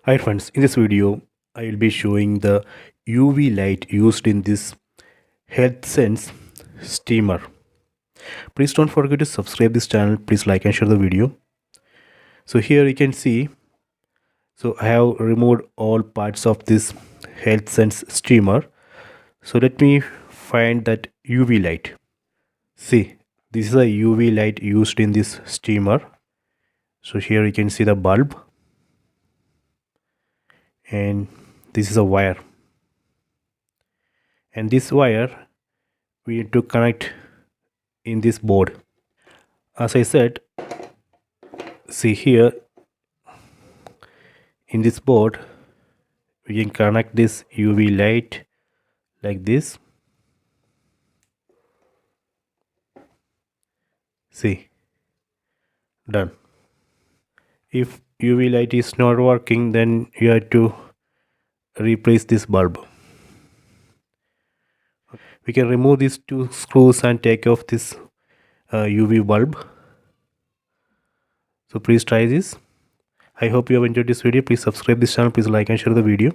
Hi friends, in this video I will be showing the UV light used in this HealthSense Steamer. Please don't forget to subscribe this channel. Please like and share the video. So here you can see, I have removed all parts of this HealthSense Steamer. So let me find that UV light. See, this is a UV light used in this steamer. So here you can see the bulb, and this is a wire, and this wire we need to connect in this board. As I said, see here in this board we can connect this UV light like this. See, done. If UV light is not working, then you have to replace this bulb. We can remove these two screws and take off this UV bulb. So please try this. I hope you have enjoyed this video. Please subscribe this channel. Please like and share the video.